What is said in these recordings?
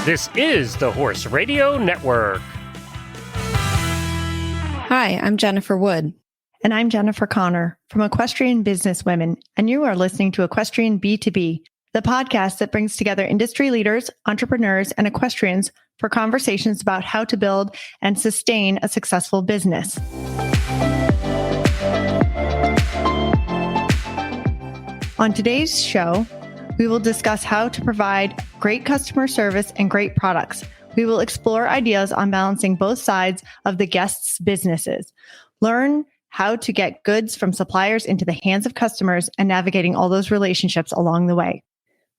This is the Horse Radio Network. Hi, I'm Jennifer Wood. And I'm Jennifer Connor from Equestrian Businesswomen, and you are listening to Equestrian B2B, the podcast that brings together industry leaders, entrepreneurs, and equestrians for conversations about how to build and sustain a successful business. On today's show, we will discuss how to provide great customer service and great products. We will explore ideas on balancing both sides of the guests' businesses, learn how to get goods from suppliers into the hands of customers, and navigating all those relationships along the way.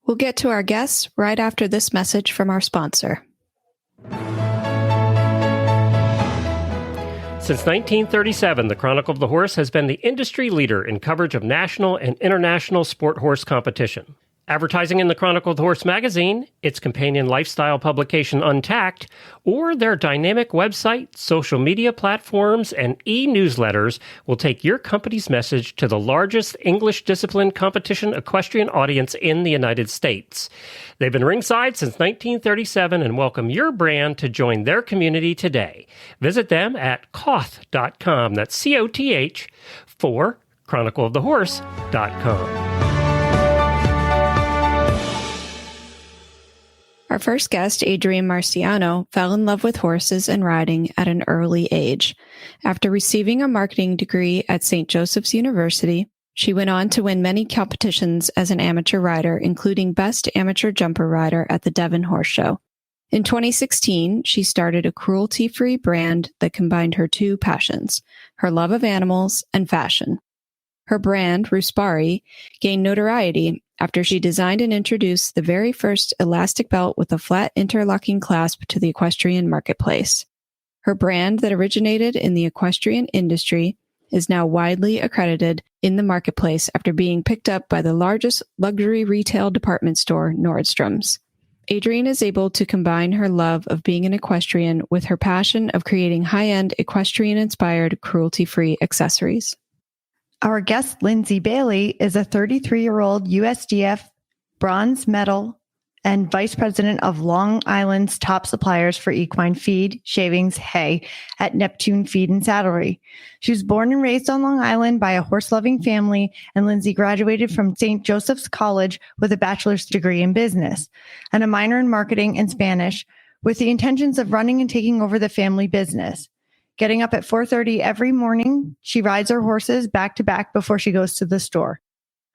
We'll get to our guests right after this message from our sponsor. Since 1937, the Chronicle of the Horse has been the industry leader in coverage of national and international sport horse competition. Advertising in the Chronicle of the Horse magazine, its companion lifestyle publication Untacked, or their dynamic website, social media platforms, and e-newsletters will take your company's message to the largest English discipline competition equestrian audience in the United States. They've been ringside since 1937 and welcome your brand to join their community today. Visit them at koth.com, that's C-O-T-H, for chronicleofthehorse.com. Our first guest, Adrienne Marciano, fell in love with horses and riding at an early age. After receiving a marketing degree at St. Joseph's University, she went on to win many competitions as an amateur rider, including Best Amateur Jumper Rider at the Devon Horse Show. In 2016, she started a cruelty-free brand that combined her two passions, her love of animals and fashion. Her brand, Laspari, gained notoriety after she designed and introduced the very first elastic belt with a flat interlocking clasp to the equestrian marketplace. Her brand that originated in the equestrian industry is now widely accredited in the marketplace after being picked up by the largest luxury retail department store, Nordstrom's. Adrienne is able to combine her love of being an equestrian with her passion of creating high-end equestrian-inspired cruelty-free accessories. Our guest, Lyndsey Bailey, is a 33-year-old USDF bronze medal and vice president of Long Island's top suppliers for equine feed, shavings, hay at Neptune Feed and Saddlery. She was born and raised on Long Island by a horse-loving family, and Lyndsey graduated from St. Joseph's College with a bachelor's degree in business and a minor in marketing and Spanish, with the intentions of running and taking over the family business. Getting up at 4:30 every morning, she rides her horses back to back before she goes to the store.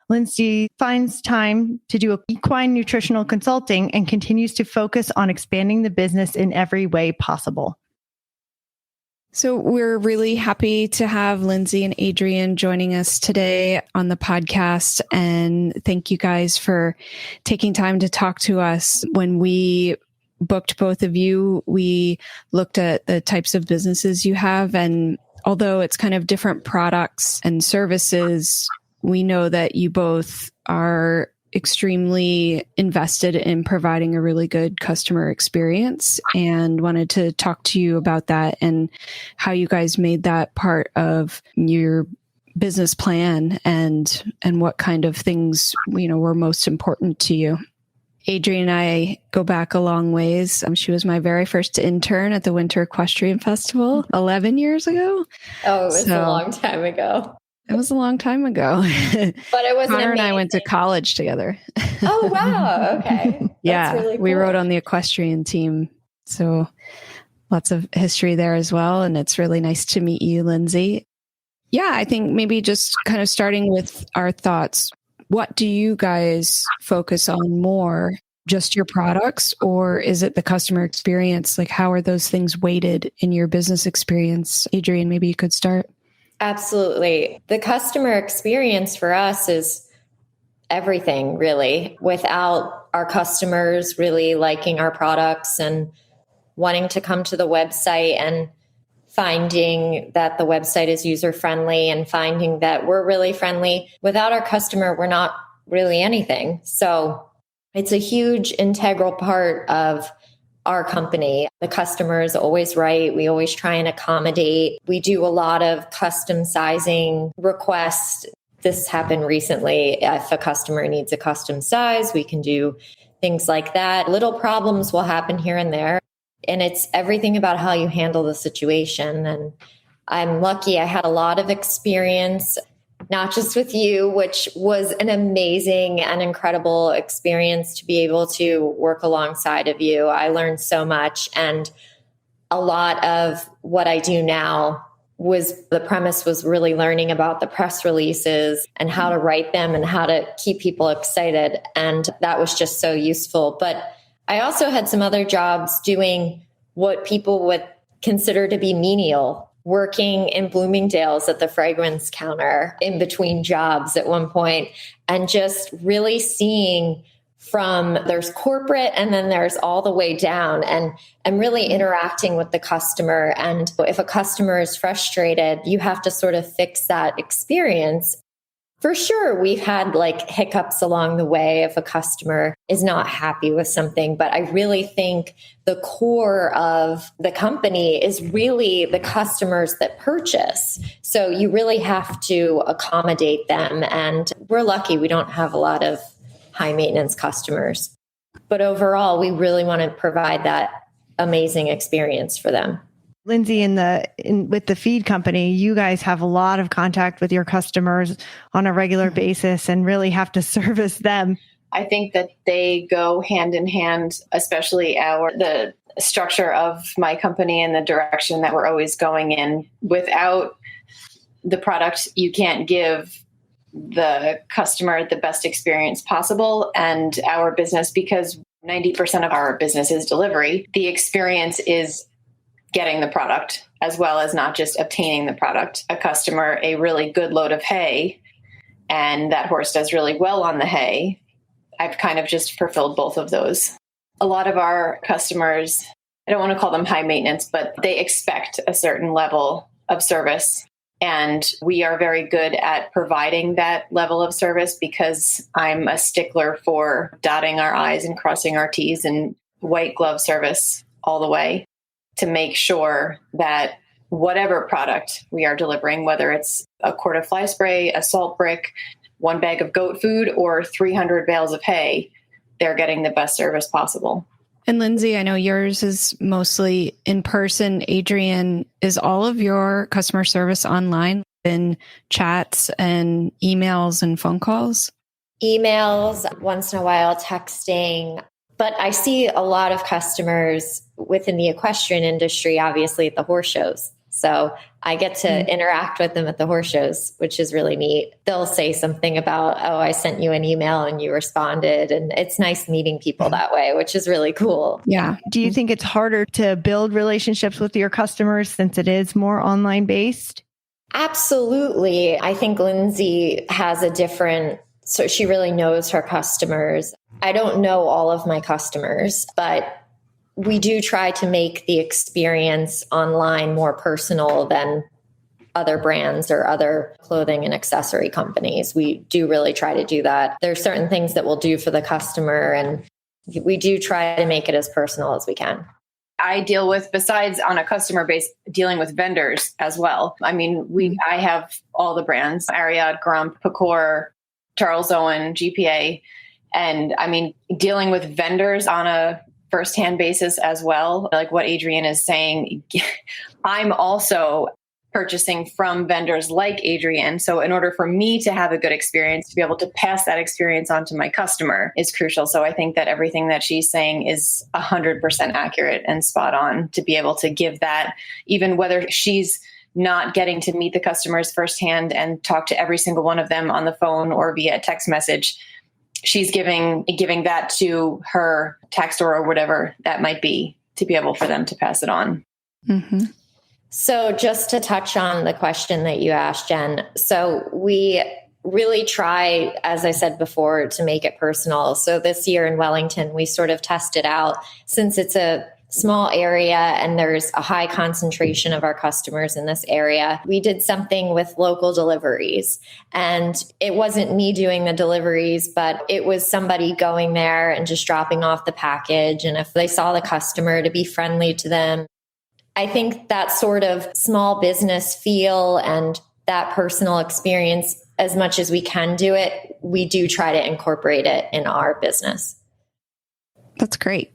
Lyndsey finds time to do equine nutritional consulting and continues to focus on expanding the business in every way possible. So we're really happy to have Lyndsey and Adrienne joining us today on the podcast. And thank you guys for taking time to talk to us. When we booked both of you, we looked at the types of businesses you have, and although it's kind of different products and services, we know that you both are extremely invested in providing a really good customer experience, and wanted to talk to you about that and how you guys made that part of your business plan and what kind of things, were most important to you. Adrienne and I go back a long ways. She was my very first intern at the Winter Equestrian Festival 11 years ago. Oh, it was a long time ago. It was a long time ago. But it was Connor and I went to college together. Oh, wow. Okay. Yeah, really cool. We rode on the equestrian team. So lots of history there as well. And it's really nice to meet you, Lyndsey. Yeah, I think maybe just kind of starting with our thoughts. What do you guys focus on more? Just your products, or is it the customer experience? Like, how are those things weighted in your business experience? Adrienne, maybe you could start. Absolutely. The customer experience for us is everything, really. Without our customers really liking our products and wanting to come to the website and finding that the website is user-friendly and finding that we're really friendly. Without our customer, we're not really anything. So it's a huge integral part of our company. The customer is always right. We always try and accommodate. We do a lot of custom sizing requests. This happened recently. If a customer needs a custom size, we can do things like that. Little problems will happen here and there. And it's everything about how you handle the situation. And I'm lucky I had a lot of experience, not just with you, which was an amazing and incredible experience to be able to work alongside of you. I learned so much. And a lot of what I do now the premise was really learning about the press releases and how to write them and how to keep people excited. And that was just so useful. But I also had some other jobs doing what people would consider to be menial, working in Bloomingdale's at the fragrance counter in between jobs at one point, and just really seeing from there's corporate and then there's all the way down, and really interacting with the customer. And if a customer is frustrated, you have to sort of fix that experience. For sure, we've had like hiccups along the way if a customer is not happy with something. But I really think the core of the company is really the customers that purchase. So you really have to accommodate them. And we're lucky we don't have a lot of high maintenance customers. But overall, we really want to provide that amazing experience for them. Lyndsey, with the feed company, you guys have a lot of contact with your customers on a regular basis and really have to service them. I think that they go hand in hand, especially the structure of my company and the direction that we're always going in. Without the product, you can't give the customer the best experience possible. And our business, because 90% of our business is delivery, the experience is getting the product as well as not just obtaining the product. A customer, a really good load of hay, and that horse does really well on the hay. I've kind of just fulfilled both of those. A lot of our customers, I don't want to call them high maintenance, but they expect a certain level of service. And we are very good at providing that level of service because I'm a stickler for dotting our I's and crossing our T's and white glove service all the way to make sure that whatever product we are delivering, whether it's a quart of fly spray, a salt brick, 1 bag of goat food, or 300 bales of hay, they're getting the best service possible. And Lyndsey, I know yours is mostly in person. Adrienne, is all of your customer service online in chats and emails and phone calls? Emails, once in a while, texting. But I see a lot of customers within the equestrian industry, obviously at the horse shows. So I get to interact with them at the horse shows, which is really neat. They'll say something about, oh, I sent you an email and you responded. And it's nice meeting people that way, which is really cool. Yeah. Do you think it's harder to build relationships with your customers since it is more online based? Absolutely. I think Lyndsey has so she really knows her customers. I don't know all of my customers, but we do try to make the experience online more personal than other brands or other clothing and accessory companies. We do really try to do that. There are certain things that we'll do for the customer, and we do try to make it as personal as we can. I deal with, besides on a customer base, dealing with vendors as well. I mean, I have all the brands, Ariat, Grump, Pecor, Charles Owen, GPA. And I mean, dealing with vendors on a firsthand basis as well, like what Adrienne is saying, I'm also purchasing from vendors like Adrienne. So in order for me to have a good experience, to be able to pass that experience on to my customer is crucial. So I think that everything that she's saying is 100% accurate and spot on to be able to give that, even whether she's not getting to meet the customers firsthand and talk to every single one of them on the phone or via text message. She's giving that to her tax store or whatever that might be to be able for them to pass it on. Mm-hmm. So just to touch on the question that you asked, Jen. So we really try, as I said before, to make it personal. So this year in Wellington, we sort of tested out, since it's a small area and there's a high concentration of our customers in this area, we did something with local deliveries. And it wasn't me doing the deliveries, but it was somebody going there and just dropping off the package. And if they saw the customer, to be friendly to them. I think that sort of small business feel and that personal experience, as much as we can do it, we do try to incorporate it in our business. That's great.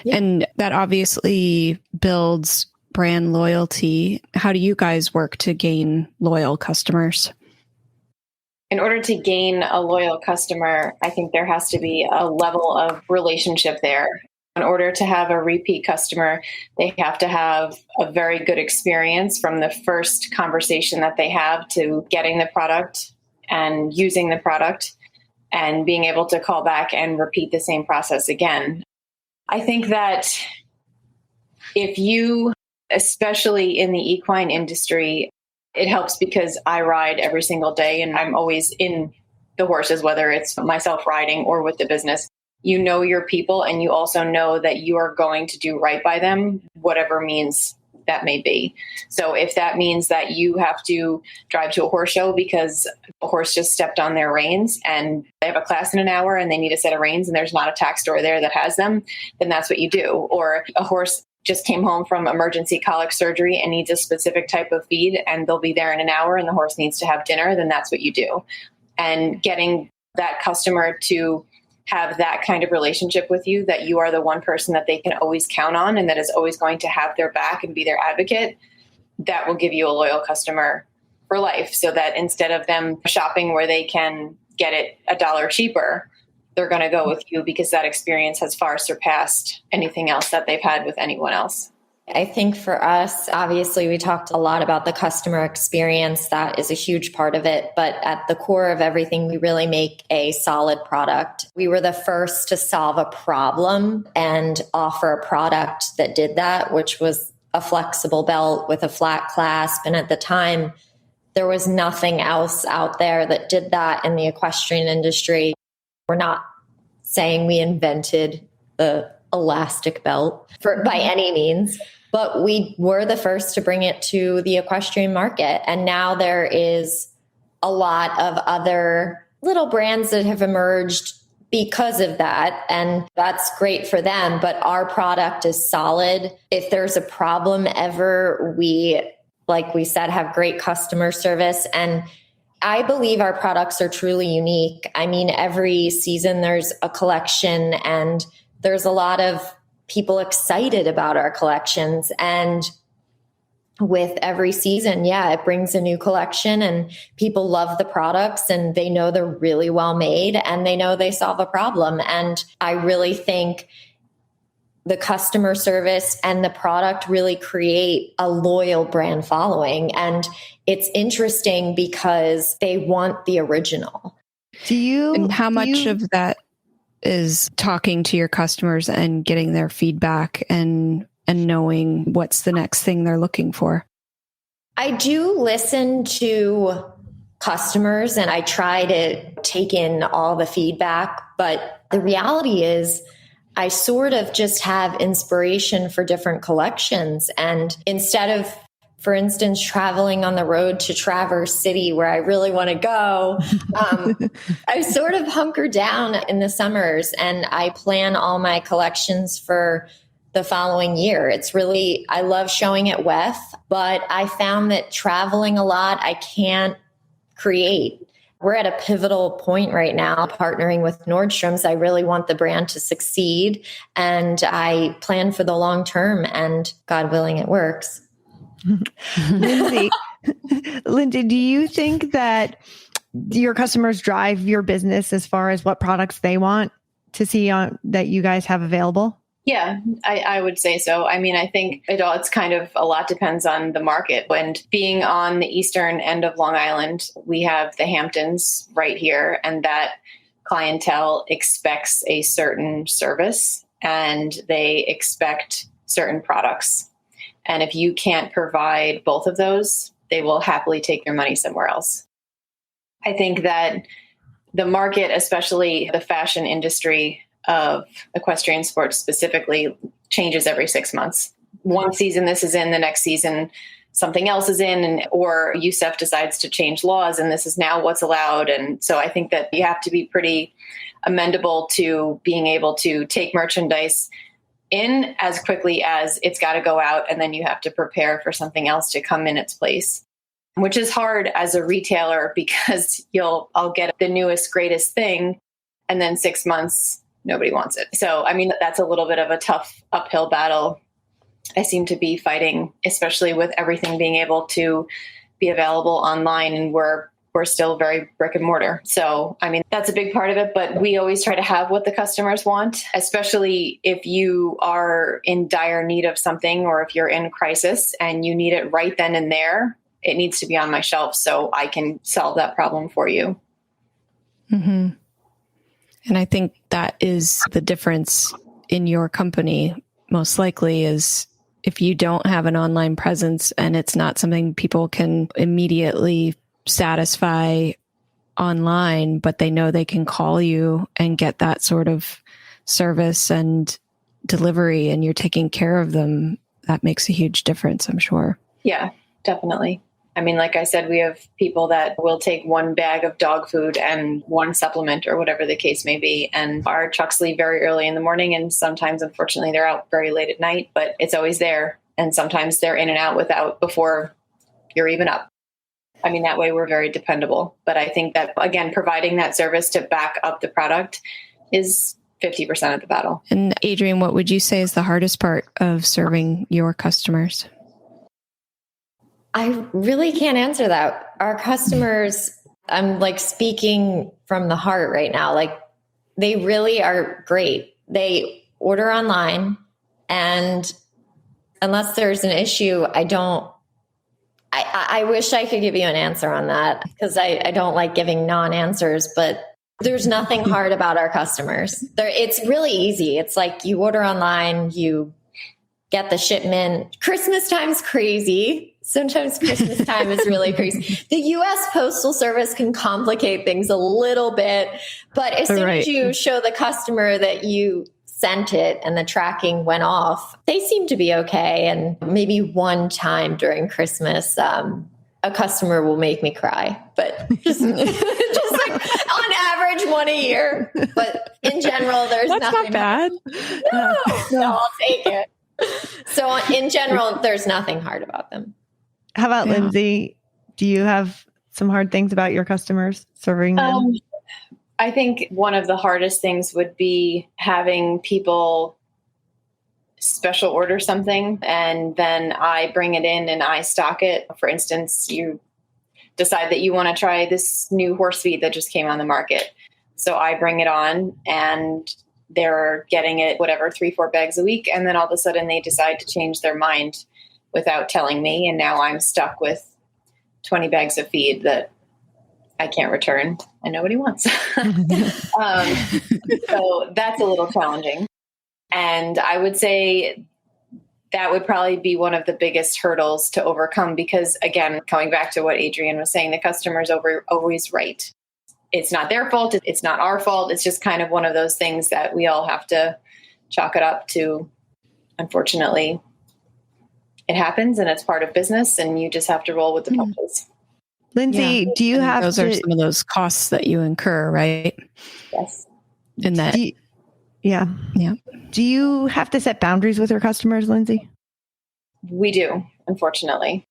Yeah. And that obviously builds brand loyalty. How do you guys work to gain loyal customers? In order to gain a loyal customer, I think there has to be a level of relationship there. In order to have a repeat customer, they have to have a very good experience from the first conversation that they have to getting the product and using the product and being able to call back and repeat the same process again. I think that if you, especially in the equine industry, it helps because I ride every single day and I'm always in the horses, whether it's myself riding or with the business. You know your people and you also know that you are going to do right by them, whatever means that may be. So if that means that you have to drive to a horse show because a horse just stepped on their reins and they have a class in an hour and they need a set of reins and there's not a tack store there that has them, then that's what you do. Or a horse just came home from emergency colic surgery and needs a specific type of feed and they'll be there in an hour and the horse needs to have dinner, then that's what you do. And getting that customer to have that kind of relationship with you, that you are the one person that they can always count on and that is always going to have their back and be their advocate, that will give you a loyal customer for life. So that instead of them shopping where they can get it $1 cheaper, they're going to go with you because that experience has far surpassed anything else that they've had with anyone else. I think for us, obviously, we talked a lot about the customer experience. That is a huge part of it. But at the core of everything, we really make a solid product. We were the first to solve a problem and offer a product that did that, which was a flexible belt with a flat clasp. And at the time, there was nothing else out there that did that in the equestrian industry. We're not saying we invented the elastic belt by any means, but we were the first to bring it to the equestrian market. And now there is a lot of other little brands that have emerged because of that. And that's great for them. But our product is solid. If there's a problem ever, we, like we said, have great customer service. And I believe our products are truly unique. I mean, every season there's a collection and there's a lot of people excited about our collections. And with every season, it brings a new collection and people love the products and they know they're really well made and they know they solve a problem. And I really think the customer service and the product really create a loyal brand following. And it's interesting because they want the original. And how much of that is talking to your customers and getting their feedback and knowing what's the next thing they're looking for? I do listen to customers and I try to take in all the feedback, but the reality is I sort of just have inspiration for different collections. And instead of, for instance, traveling on the road to Traverse City where I really want to go, I sort of hunker down in the summers and I plan all my collections for the following year. It's really, I love showing at WEF, but I found that traveling a lot, I can't create. We're at a pivotal point right now, partnering with Nordstrom's. I really want the brand to succeed and I plan for the long term and God willing, it works. Lyndsey, do you think that your customers drive your business as far as what products they want to see that you guys have available? Yeah, I would say so. I mean, I think it's kind of a lot depends on the market. And being on the eastern end of Long Island, we have the Hamptons right here, and that clientele expects a certain service and they expect certain products. And if you can't provide both of those, they will happily take their money somewhere else. I think that the market, especially the fashion industry of equestrian sports specifically, changes every 6 months. One season this is in, the next season something else is in, or USEF decides to change laws and this is now what's allowed. And so I think that you have to be pretty amendable to being able to take merchandise in as quickly as it's got to go out, and then you have to prepare for something else to come in its place, which is hard as a retailer because I'll get the newest, greatest thing, and then 6 months nobody wants it. So, I mean, that's a little bit of a tough uphill battle I seem to be fighting, especially with everything being able to be available online, and we're still very brick and mortar. So, I mean, that's a big part of it, but we always try to have what the customers want, especially if you are in dire need of something, or if you're in crisis and you need it right then and there, it needs to be on my shelf so I can solve that problem for you. Mm-hmm. And I think that is the difference in your company, most likely, is if you don't have an online presence and it's not something people can immediately satisfy online, but they know they can call you and get that sort of service and delivery, and you're taking care of them, that makes a huge difference, I'm sure. Yeah, definitely. I mean, like I said, we have people that will take one bag of dog food and one supplement or whatever the case may be. And our trucks leave very early in the morning. And sometimes, unfortunately, they're out very late at night, but it's always there. And sometimes they're in and out before you're even up. I mean, that way we're very dependable. But I think that, again, providing that service to back up the product is 50% of the battle. And Adrienne, what would you say is the hardest part of serving your customers? I really can't answer that. Our customers, I'm like speaking from the heart right now. Like, they really are great. They order online, and unless there's an issue, I wish I could give you an answer on that, because I don't like giving non-answers, but there's nothing hard about our customers. It's really easy. It's like you order online, you get the shipment. Christmas time's crazy. Sometimes Christmas time is really crazy. The U.S. Postal Service can complicate things a little bit, but as soon as you show the customer that you sent it and the tracking went off, they seem to be okay. And maybe one time during Christmas, a customer will make me cry, but just like on average one a year. But in general, there's That's nothing. not bad. No, I'll take it. So in general, there's nothing hard about them. How about Lyndsey? Do you have some hard things about your customers, serving them? I think one of the hardest things would be having people special order something and then I bring it in and I stock it. For instance, you decide that you want to try this new horse feed that just came on the market. So I bring it on and they're getting it, 3-4 bags a week. And then all of a sudden they decide to change their mind without telling me. And now I'm stuck with 20 bags of feed that I can't return and nobody wants. So that's a little challenging. And I would say that would probably be one of the biggest hurdles to overcome, because again, coming back to what Adrienne was saying, the customer's always right. It's not their fault. It's not our fault. It's just kind of one of those things that we all have to chalk it up to. Unfortunately, it happens and it's part of business and you just have to roll with the punches. Lyndsey, do you have those are some of those costs that you incur, right? Yes. In that. Yeah. Do you have to set boundaries with your customers, Lyndsey? We do, unfortunately.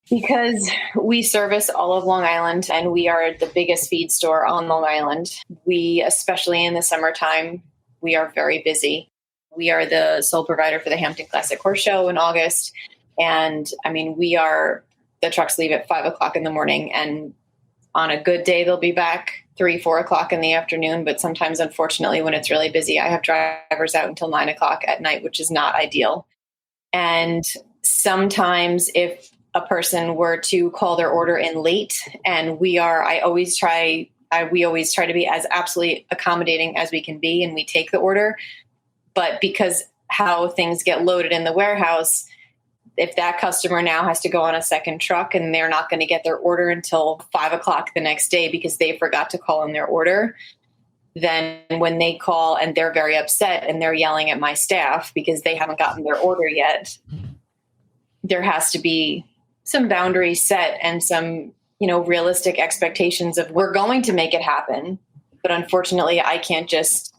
Because we service all of Long Island and we are the biggest feed store on Long Island. We, especially in the summertime, we are very busy. We are the sole provider for the Hampton Classic Horse Show in August. And I mean, the trucks leave at 5:00 in the morning, and on a good day, they'll be back 3-4 o'clock in the afternoon. But sometimes, unfortunately, when it's really busy, I have drivers out until 9:00 at night, which is not ideal. And sometimes if a person were to call their order in late, and we always try to be as absolutely accommodating as we can be, and we take the order. But because how things get loaded in the warehouse, if that customer now has to go on a second truck and they're not going to get their order until 5:00 the next day because they forgot to call in their order, then when they call and they're very upset and they're yelling at my staff because they haven't gotten their order yet, there has to be some boundaries set and some, realistic expectations of we're going to make it happen. But unfortunately, I can't just,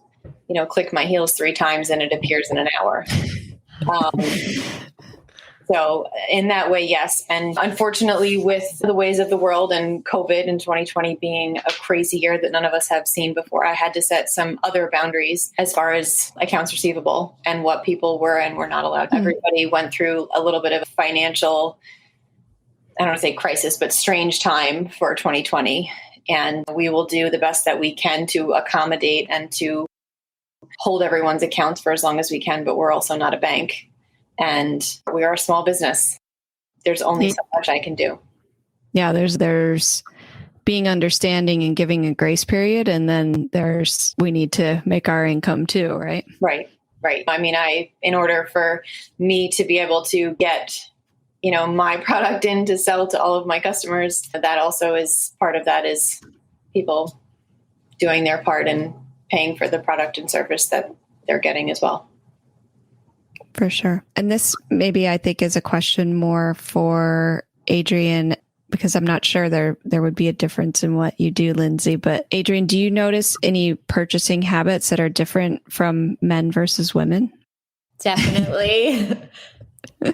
click my heels 3 times and it appears in an hour. So in that way, yes. And unfortunately, with the ways of the world and COVID in 2020 being a crazy year that none of us have seen before, I had to set some other boundaries as far as accounts receivable and what people were and were not allowed. Everybody went through a little bit of a financial, I don't want to say crisis, but strange time for 2020. And we will do the best that we can to accommodate and to hold everyone's accounts for as long as we can. But we're also not a bank. And we are a small business. There's only so much I can do. Yeah, there's being understanding and giving a grace period. And then we need to make our income too, right? Right. I mean, in order for me to be able to get, my product in to sell to all of my customers, that also is part of that is people doing their part and paying for the product and service that they're getting as well. For sure. And this maybe I think is a question more for Adrienne, because I'm not sure there would be a difference in what you do, Lyndsey. But Adrienne, do you notice any purchasing habits that are different from men versus women? Definitely.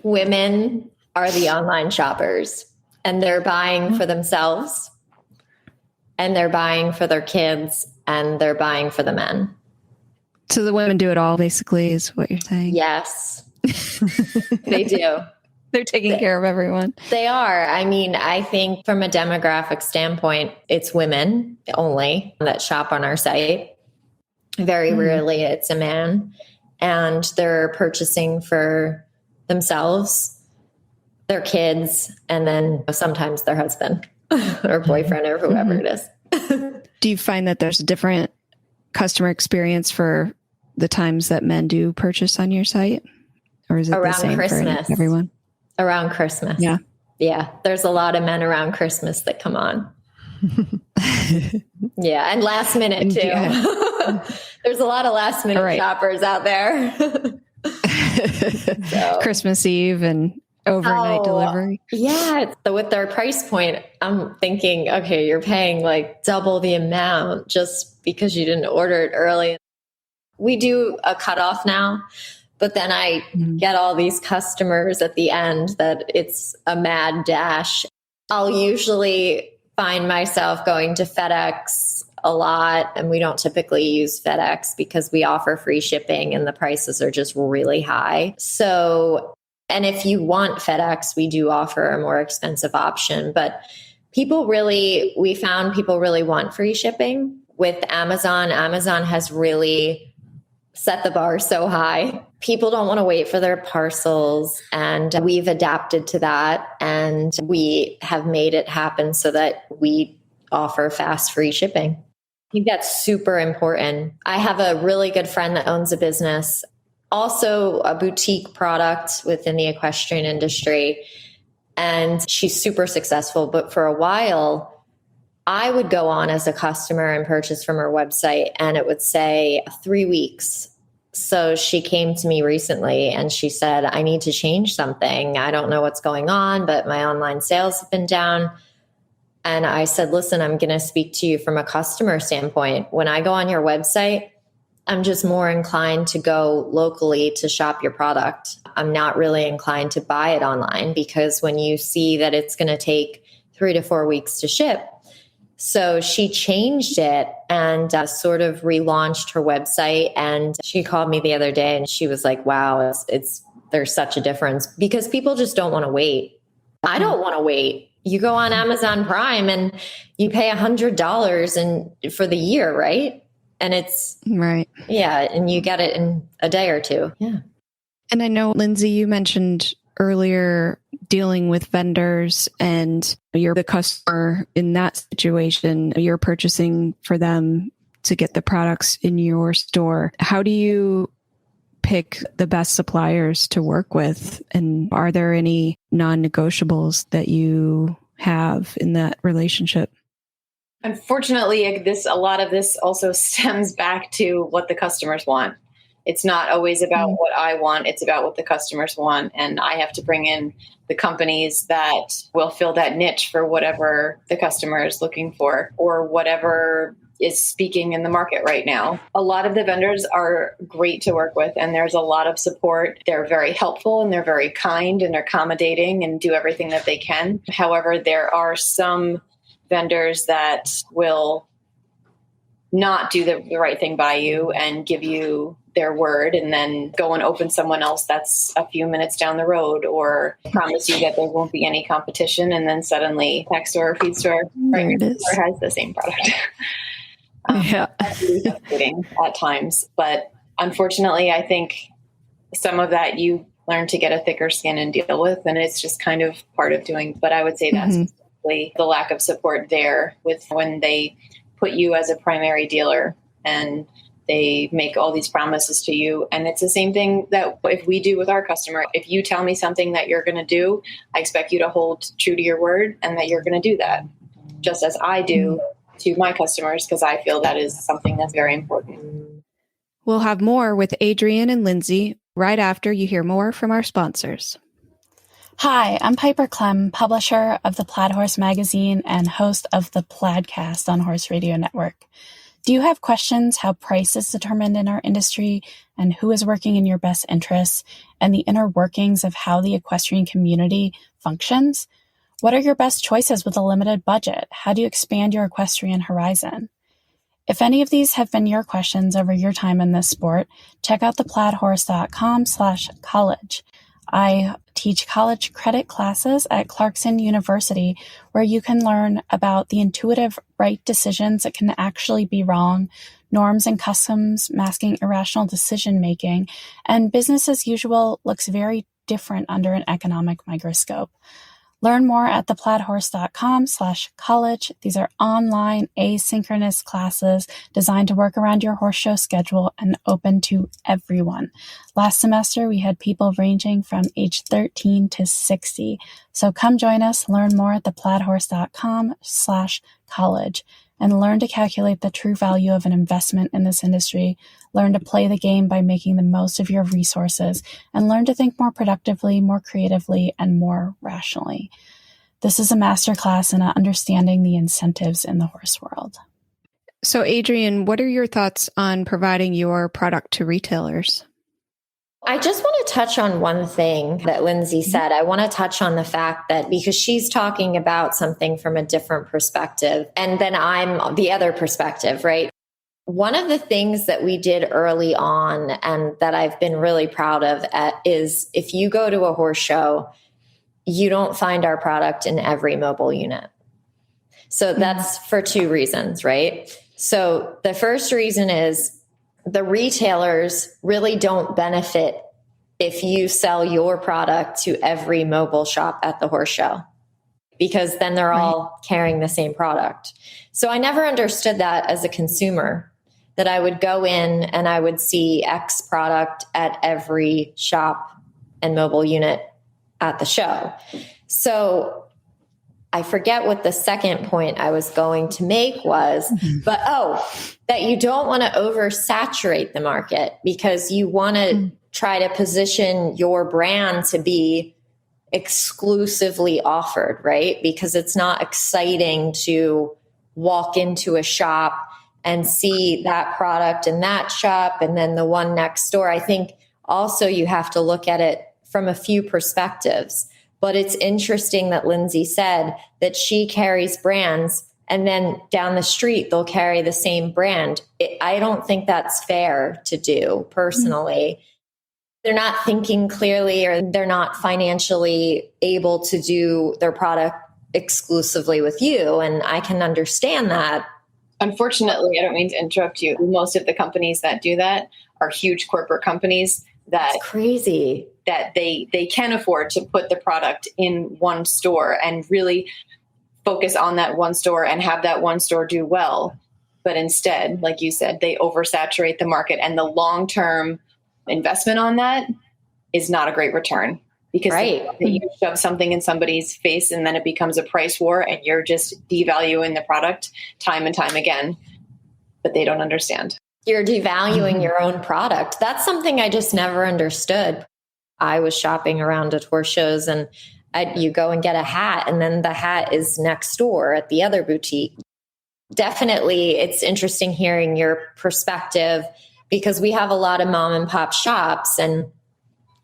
Women are the online shoppers, and they're buying for themselves, and they're buying for their kids, and they're buying for the men. So the women do it all, basically, is what you're saying? Yes, they do. They're taking care of everyone. They are. I mean, I think from a demographic standpoint, it's women only that shop on our site. Very rarely it's a man. And they're purchasing for themselves, their kids, and then sometimes their husband or boyfriend or whoever it is. Do you find that there's a different customer experience for the times that men do purchase on your site? Or is it around the same Christmas. for everyone? Around Christmas. Yeah. Yeah. There's a lot of men around Christmas that come on. Yeah. And last minute too. There's a lot of last minute shoppers out there. So. Christmas Eve and overnight delivery. Yeah. So with their price point, I'm thinking, okay, you're paying like double the amount just because you didn't order it early. We do a cutoff now, but then I get all these customers at the end that it's a mad dash. I'll usually find myself going to FedEx a lot, and we don't typically use FedEx because we offer free shipping and the prices are just really high. So, and if you want FedEx, we do offer a more expensive option, but we found people really want free shipping. With Amazon has really set the bar so high. People don't want to wait for their parcels, and we've adapted to that, and we have made it happen so that we offer fast free shipping. I think that's super important. I have a really good friend that owns a business, also a boutique product within the equestrian industry, and she's super successful. But for a while, I would go on as a customer and purchase from her website, and it would say 3 weeks. So she came to me recently and she said, I need to change something. I don't know what's going on, but my online sales have been down. And I said, listen, I'm going to speak to you from a customer standpoint. When I go on your website, I'm just more inclined to go locally to shop your product. I'm not really inclined to buy it online because when you see that it's going to take 3 to 4 weeks to ship. So she changed it and sort of relaunched her website. And she called me the other day and she was like, wow, there's such a difference because people just don't want to wait. I don't want to wait. You go on Amazon Prime and you pay $100 for the year, right? And it's right. Yeah. And you get it in a day or two. Yeah. And I know, Lyndsey, you mentioned earlier dealing with vendors and you're the customer in that situation. You're purchasing for them to get the products in your store. How do you pick the best suppliers to work with? And are there any non-negotiables that you have in that relationship? Unfortunately, a lot of this also stems back to what the customers want. It's not always about what I want. It's about what the customers want. And I have to bring in the companies that will fill that niche for whatever the customer is looking for or whatever is speaking in the market right now. A lot of the vendors are great to work with, and there's a lot of support. They're very helpful and they're very kind and accommodating and do everything that they can. However, there are some vendors that will not do the right thing by you and give you their word and then go and open someone else that's a few minutes down the road, or promise you that there won't be any competition, and then suddenly next door feed store right next door has the same product. That's really frustrating at times, but unfortunately I think some of that you learn to get a thicker skin and deal with, and it's just kind of part of doing. But I would say that's specifically the lack of support there with when they put you as a primary dealer and they make all these promises to you. And it's the same thing that if we do with our customer, if you tell me something that you're going to do, I expect you to hold true to your word and that you're going to do that, just as I do to my customers, because I feel that is something that's very important. We'll have more with Adrienne and Lyndsey right after you hear more from our sponsors. Hi, I'm Piper Clem, publisher of the Plaid Horse magazine and host of the Plaidcast on Horse Radio Network. Do you have questions how price is determined in our industry and who is working in your best interests and the inner workings of how the equestrian community functions? What are your best choices with a limited budget? How do you expand your equestrian horizon? If any of these have been your questions over your time in this sport, check out theplaidhorse.com/college. I teach college credit classes at Clarkson University, where you can learn about the intuitive right decisions that can actually be wrong, norms and customs masking irrational decision-making, and business as usual looks very different under an economic microscope. Learn more at theplaidhorse.com/college. These are online asynchronous classes designed to work around your horse show schedule and open to everyone. Last semester, we had people ranging from age 13 to 60. So come join us, learn more at theplaidhorse.com/college, and learn to calculate the true value of an investment in this industry. Learn to play the game by making the most of your resources, and learn to think more productively, more creatively, and more rationally. This is a masterclass in understanding the incentives in the horse world. So, Adrienne, what are your thoughts on providing your product to retailers? I just want to touch on one thing that Lyndsey said. I want to touch on the fact that because she's talking about something from a different perspective, and then I'm the other perspective, right? One of the things that we did early on and that I've been really proud of is if you go to a horse show, you don't find our product in every mobile unit. So that's for two reasons, right? So the first reason is the retailers really don't benefit if you sell your product to every mobile shop at the horse show, because then they're all carrying the same product. So I never understood that as a consumer, that I would go in and I would see X product at every shop and mobile unit at the show. So I forget what the second point I was going to make was, but that you don't want to oversaturate the market, because you want to try to position your brand to be exclusively offered, right? Because it's not exciting to walk into a shop and see that product in that shop and then the one next door. I think also you have to look at it from a few perspectives. But it's interesting that Lyndsey said that she carries brands and then down the street they'll carry the same brand. I don't think that's fair to do personally. They're not thinking clearly, or they're not financially able to do their product exclusively with you. And I can understand that. Unfortunately, I don't mean to interrupt you. Most of the companies that do that are huge corporate companies that It's crazy that they can afford to put the product in one store and really focus on that one store and have that one store do well. But instead, like you said, they oversaturate the market, and the long-term investment on that is not a great return, because you shove something in somebody's face and then it becomes a price war and you're just devaluing the product time and time again, but they don't understand. You're devaluing your own product. That's something I just never understood. I was shopping around at horse shows and you go and get a hat, and then the hat is next door at the other boutique. definitely it's interesting hearing your perspective because we have a lot of mom and pop shops and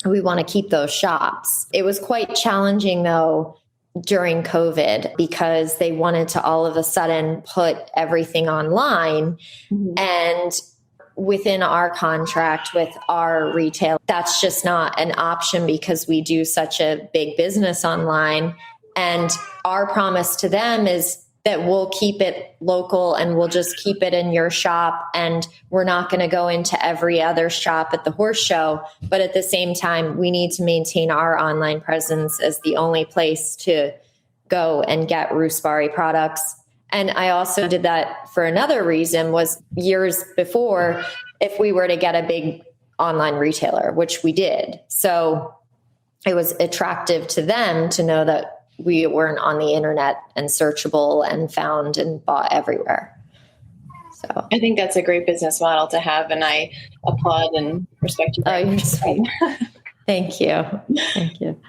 we want to keep those shops. It was quite challenging though during COVID because they wanted to all of a sudden put everything online. And within our contract with our retail, that's just not an option because we do such a big business online. And our promise to them is that we'll keep it local and we'll just keep it in your shop. And we're not going to go into every other shop at the horse show. But at the same time, we need to maintain our online presence as the only place to go and get Laspari products. And I also did that for another reason was years before, if we were to get a big online retailer, which we did. So it was attractive to them to know that we weren't on the internet and searchable and found and bought everywhere. So I think that's a great business model to have, and I applaud and respect you. Oh, you're sweet. Thank you. Thank you.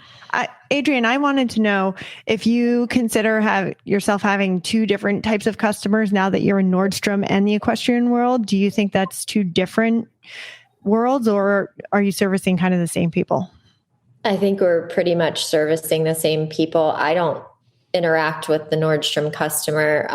Adrienne, I wanted to know if you consider yourself having two different types of customers now that you're in Nordstrom and the equestrian world. Do you think that's two different worlds, or are you servicing kind of the same people? I think we're pretty much servicing the same people. I don't interact with the Nordstrom customer.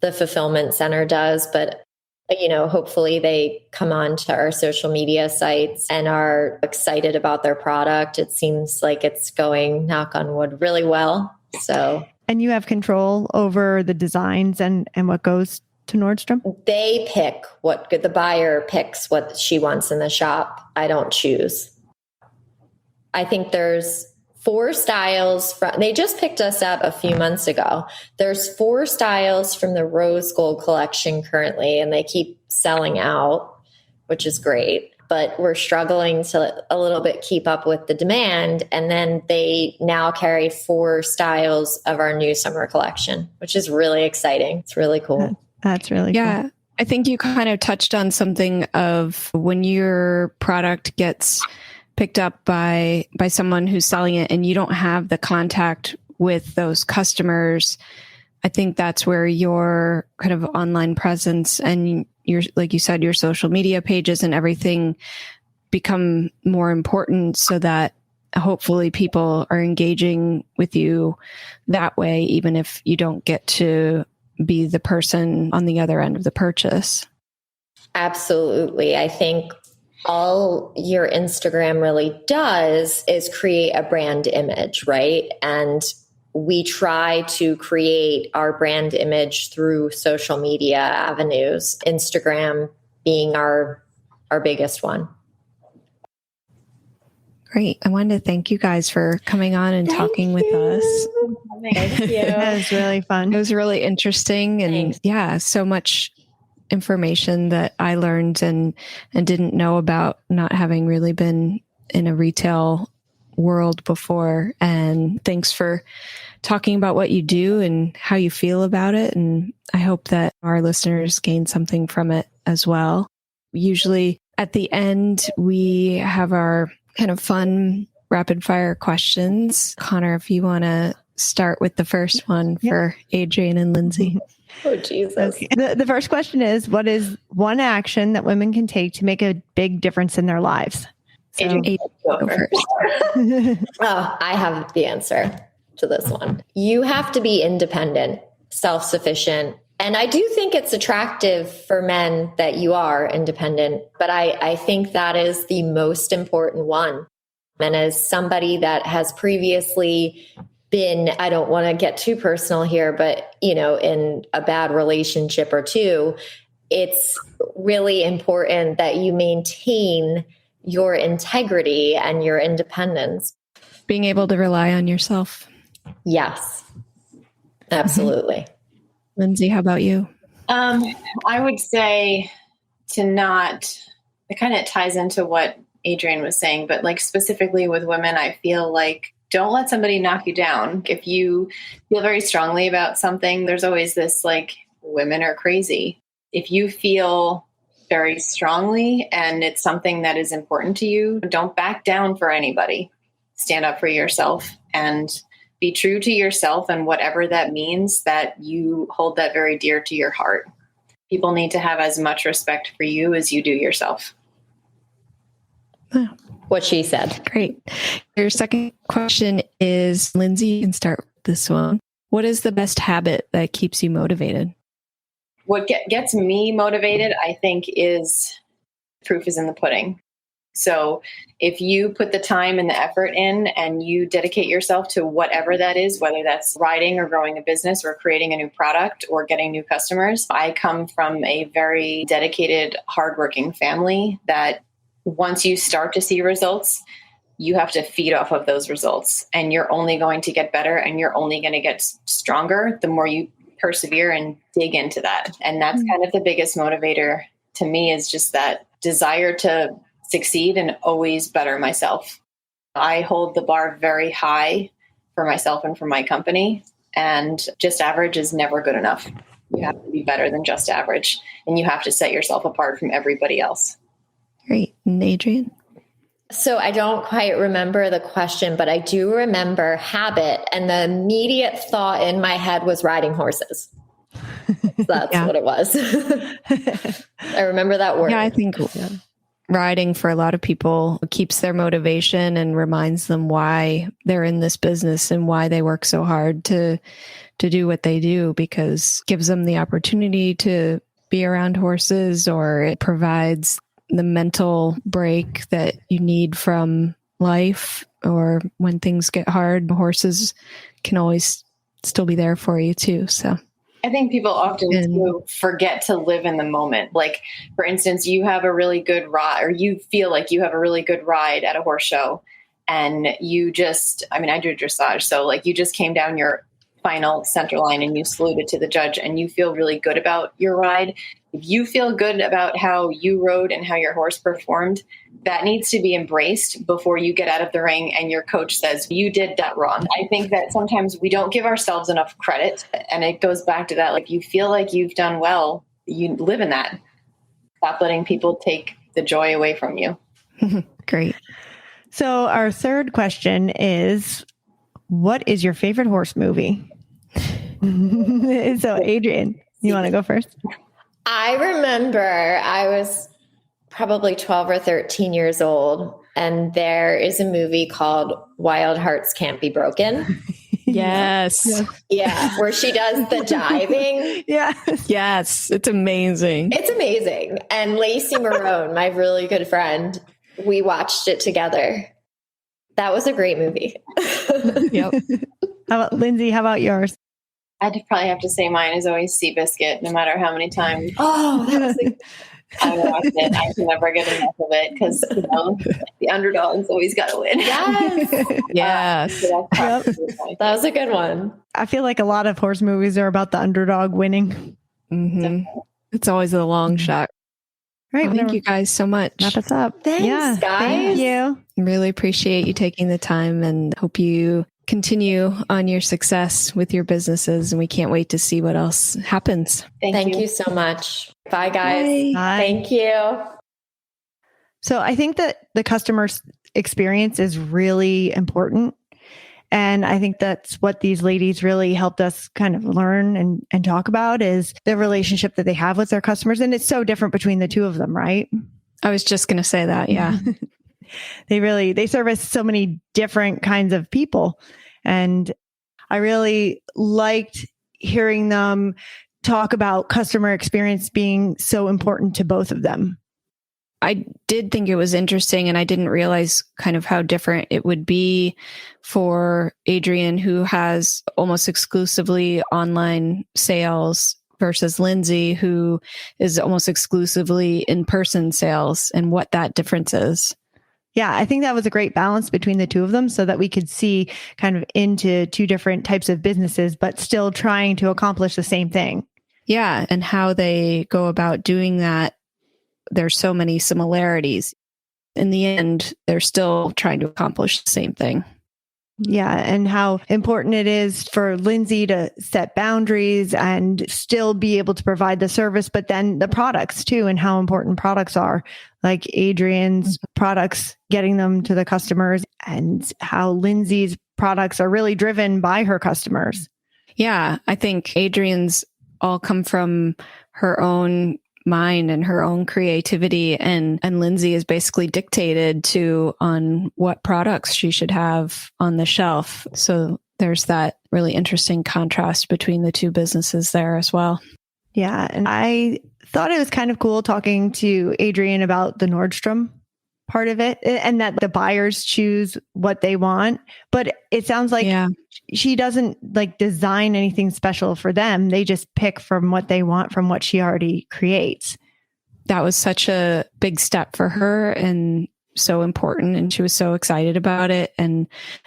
The fulfillment center does, but hopefully they come on to our social media sites and are excited about their product. It seems like it's going, knock on wood, really well. So, and you have control over the designs and what goes to Nordstrom? They pick the buyer picks what she wants in the shop. I don't choose. I think there's 4 styles they just picked us up a few months ago. There's 4 styles from the rose gold collection currently, and they keep selling out, which is great, but we're struggling to a little bit keep up with the demand. And then they now carry 4 styles of our new summer collection, which is really exciting. It's really cool. That's really cool. I think you kind of touched on something of when your product gets picked up by someone who's selling it and you don't have the contact with those customers. I think that's where your kind of online presence and your, like you said, your social media pages and everything become more important so that hopefully people are engaging with you that way, even if you don't get to be the person on the other end of the purchase. Absolutely. I think all your Instagram really does is create a brand image, right? And we try to create our brand image through social media avenues, Instagram being our biggest one. Great. I wanted to thank you guys for coming on and talking with us. Thank you. That was really fun. It was really interesting and so much information that I learned and didn't know about, not having really been in a retail world before. And thanks for talking about what you do and how you feel about it. And I hope that our listeners gain something from it as well. Usually at the end, we have our kind of fun rapid fire questions. Connor, if you want to start with the first one for Adrienne and Lyndsey. Oh, Jesus. Okay. The first question is, what is one action that women can take to make a big difference in their lives? So, Adrienne, go first. Oh, I have the answer to this one. You have to be independent, self-sufficient. And I do think it's attractive for men that you are independent, but I think that is the most important one. And as somebody that has previously been, I don't want to get too personal here, but, in a bad relationship or two, it's really important that you maintain your integrity and your independence. Being able to rely on yourself. Yes, absolutely. Lyndsey, how about you? I would say it kind of ties into what Adrienne was saying, but like specifically with women, I feel like don't let somebody knock you down. If you feel very strongly about something, there's always this like, women are crazy. If you feel very strongly and it's something that is important to you, don't back down for anybody. Stand up for yourself and be true to yourself, and whatever that means, that you hold that very dear to your heart. People need to have as much respect for you as you do yourself. What she said. Great. Your second question is, Lyndsey, you can start with this one. What is the best habit that keeps you motivated? What gets me motivated, I think, is proof is in the pudding. So if you put the time and the effort in and you dedicate yourself to whatever that is, whether that's riding or growing a business or creating a new product or getting new customers, I come from a very dedicated, hardworking family that once you start to see results, you have to feed off of those results, and you're only going to get better and you're only going to get stronger the more you persevere and dig into that. And that's kind of the biggest motivator to me, is just that desire to succeed and always better myself. I hold the bar very high for myself and for my company, and just average is never good enough. You have to be better than just average, and you have to set yourself apart from everybody else. Great. And Adrienne? So I don't quite remember the question, but I do remember habit. And the immediate thought in my head was riding horses. So that's what it was. I remember that word. Yeah, I think riding for a lot of people keeps their motivation and reminds them why they're in this business and why they work so hard to do what they do, because it gives them the opportunity to be around horses, or it provides the mental break that you need from life, or when things get hard, horses can always still be there for you too. So I think people often do forget to live in the moment. Like, for instance, you have a really good ride, or you feel like you have a really good ride at a horse show, and you just, I do dressage. So like, you just came down your final center line and you saluted to the judge and you feel really good about your ride. If you feel good about how you rode and how your horse performed, that needs to be embraced before you get out of the ring and your coach says, you did that wrong. I think that sometimes we don't give ourselves enough credit. And it goes back to that. Like, you feel like you've done well, you live in that. Stop letting people take the joy away from you. Great. So our third question is, what is your favorite horse movie? So Adrienne, you want to go first? I remember I was probably 12 or 13 years old, and there is a movie called Wild Hearts Can't Be Broken. Yes. Yeah, where she does the diving. Yes. It's amazing. It's amazing. And Lacey Marone, my really good friend, we watched it together. That was a great movie. Yep. How about Lyndsey? How about yours? I'd probably have to say mine is always Seabiscuit, no matter how many times That I watch it. I can never get enough of it, because the underdog's always got to win. Yes. Yes. That was a good one. I feel like a lot of horse movies are about the underdog winning. Mm-hmm. It's always a long shot. All right. Thank you guys so much. Wrap us up. Thanks, guys. Thank you. Really appreciate you taking the time, and hope you continue on your success with your businesses. And we can't wait to see what else happens. Thank you so much. Bye, guys. Bye. Thank you. So I think that the customer experience is really important. And I think that's what these ladies really helped us kind of learn and talk about, is the relationship that they have with their customers. And it's so different between the two of them, right? I was just going to say that. Yeah. They service so many different kinds of people. And I really liked hearing them talk about customer experience being so important to both of them. I did think it was interesting, and I didn't realize kind of how different it would be for Adrienne, who has almost exclusively online sales, versus Lyndsey, who is almost exclusively in-person sales, and what that difference is. Yeah, I think that was a great balance between the two of them, so that we could see kind of into two different types of businesses, but still trying to accomplish the same thing. Yeah, and how they go about doing that. There's so many similarities. In the end, they're still trying to accomplish the same thing. Yeah, and how important it is for Lyndsey to set boundaries and still be able to provide the service, but then the products too, and how important products are, like Adrienne's products, getting them to the customers, and how Lyndsey's products are really driven by her customers. Yeah, I think Adrienne's all come from her own mind and her own creativity, and Lyndsey is basically dictated to on what products she should have on the shelf. So there's that really interesting contrast between the two businesses there as well. Yeah, and I thought it was kind of cool talking to Adrienne about the Nordstrom part of it, and that the buyers choose what they want. But it sounds like she doesn't like design anything special for them. They just pick from what they want from what she already creates. That was such a big step for her and so important. And she was so excited about it. And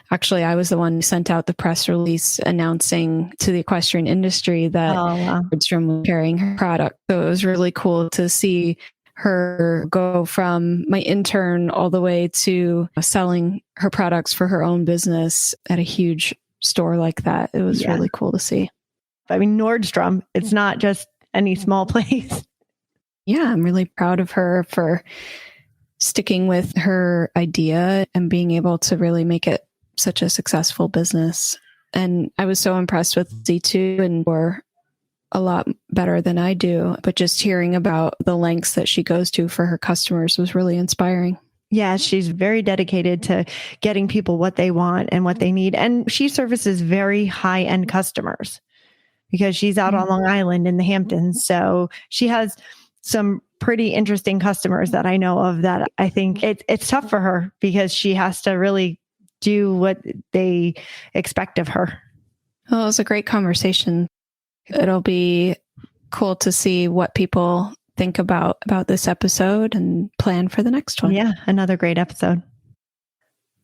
actually, I was the one who sent out the press release announcing to the equestrian industry that Nordstrom was carrying her product. So it was really cool to see her go from my intern all the way to selling her products for her own business at a huge store like that. It was really cool to see. I mean, Nordstrom, it's not just any small place. Yeah, I'm really proud of her for sticking with her idea and being able to really make it such a successful business. And I was so impressed with Z2 and we're a lot better than I do. But just hearing about the lengths that she goes to for her customers was really inspiring. Yeah, she's very dedicated to getting people what they want and what they need. And she services very high-end customers because she's out on Long Island in the Hamptons. So she has some pretty interesting customers that I know of that I think it's tough for her because she has to really do what they expect of her. Well, it was a great conversation. It'll be cool to see what people think about this episode and plan for the next one. Yeah, another great episode.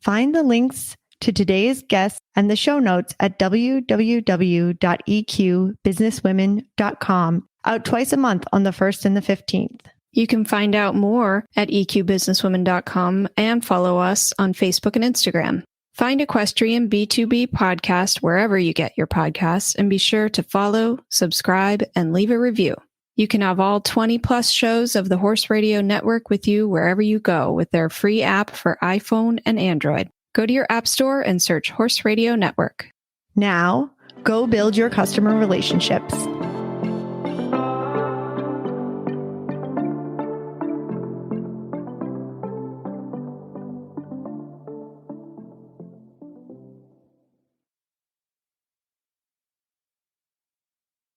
Find the links to today's guests and the show notes at www.eqbusinesswomen.com, out twice a month on the 1st and the 15th. You can find out more at eqbusinesswomen.com and follow us on Facebook and Instagram. Find Equestrian B2B podcast wherever you get your podcasts and be sure to follow, subscribe, and leave a review. You can have all 20 plus shows of the Horse Radio Network with you wherever you go with their free app for iPhone and Android. Go to your app store and search Horse Radio Network. Now, go build your customer relationships.